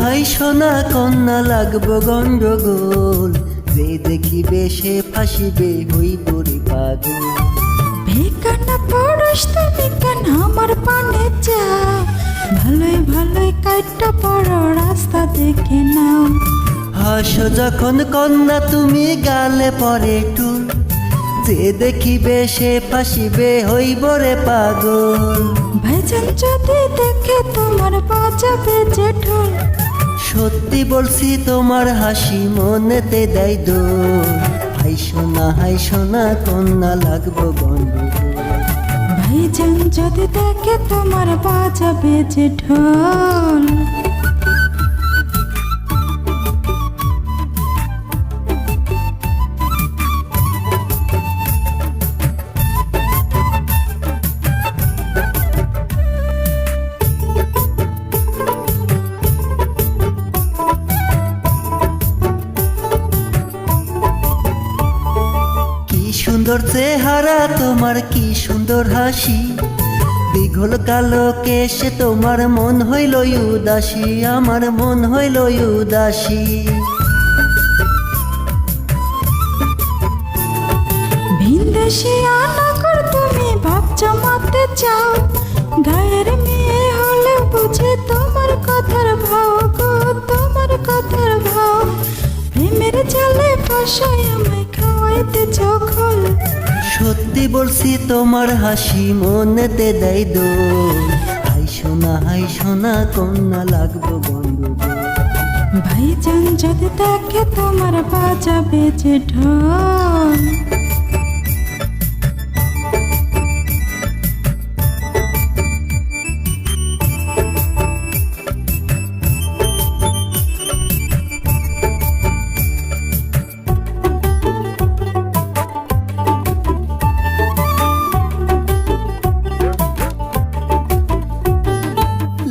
High সোনা কন্যা লাগবো গন্ডগোল, যে দেখিবে সে ফাঁসিবে হইব রে পাগল। বেকানা পড়স তুমি কেন আমার পানে যাও, ভালোই ভালোই কাটটা পড়ো রাস্তা দেখে নাও। হাসো যখন কন্যা তুমি গালে পরে টুল, যে দেখিবে সে ফাঁসিবে হইব রে পাগল। ভাইজান যদি দেখে তোমার বাজাবে যে ঢোল, সত্যি বলছি তোমার হাসি মনেতে দেয় দোল। হাই সোনা কন্যা লাগবো গন্ডগোল। ভাইজান যদি দেখে তোমার বাজাবে যে ঢোল। সুন্দর চেহারা তোমার, কি সুন্দর হাসি, দীঘল কালো কেশে তোমার মন হইল উদাসী, আমার মন হইল উদাসী। ভিনদেশি আনাগর তুমি ভাব জমাতে চাও, গায়ের মেয়ে হলে বুঝে তোমার কথার ভাও গো, তোমার কথার ভাও। প্রেমের জালে ফাঁসায় আমায় খাওয়াইতে চোখল, সত্যি বলছি তোমার হাসি মনেতে দেয় দোল। হাই সোনা কন্যা লাগবো গন্ডগোল। ভাইজান যদি দেখে তোমার বাজাবে যে ঢোল।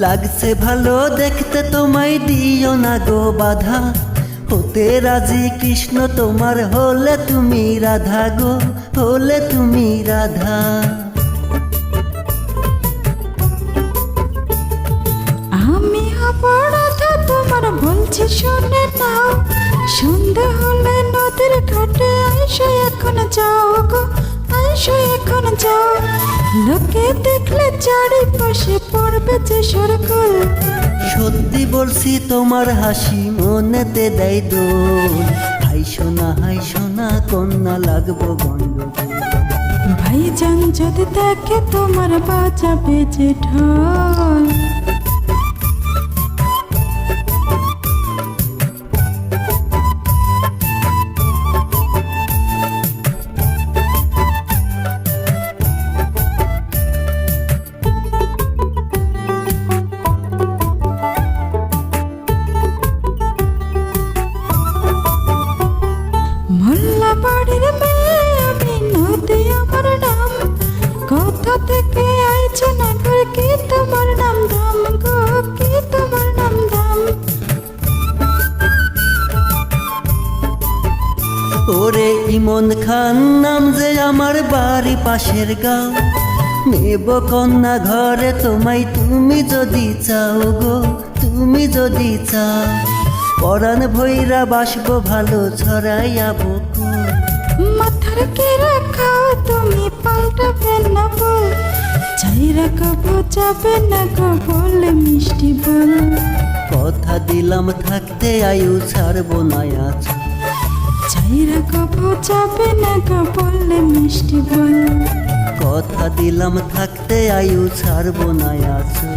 লাগছে ভালো দেখতে তোমায় দিও না গো বাধা, হতে রাজি কৃষ্ণ তোমার হলে তুমি রাধা গো, হলে তুমি রাধা। আমি অপরাধা তোমার বলছি শুনে নাও, সন্ধে হলে নদীর ঘাটে আইসো এখন যাও গো, আইসো এখন যাও। লোকে দেখলে চারিপাশে পড়বে যে সরকল, সত্যি বলছি তোমার হাসি মনেতে দেয় দোল। হাই সোনা কন্যা লাগবো গন্ডগোল। ভাইজান যদি দেখে তোমার বাজাবে যে ঢোল। মোল্লা বাড়ির মেয়ে আমি, নদী আমার নাম, কোথা থেকে আইছো নাগর, কি তোমার নাম ধাম গো, কি তোমার নাম ধাম। ওরে ইমন খান নাম যে আমার বাড়ি পাশের গাঁও, নেব কন্যা ঘরে তোমায় তুমি যদি চাও গো, তুমি যদি চাও। পরাণ ভৈরা বাসবো ভালো ছড়াইয়া বকুল, মাথার কে রাখাও তুমি পাল্টাবে না বল, চাই রাখাবো যাবে না গো বলে মিষ্টি বল। কথা দিলাম থাকতে আয়ু ছাড়বো না আছো, চাই রাখাবো যাবে না গো বলে মিষ্টি বল। কথা দিলাম থাকতে আয়ু ছাড়বো না আছো।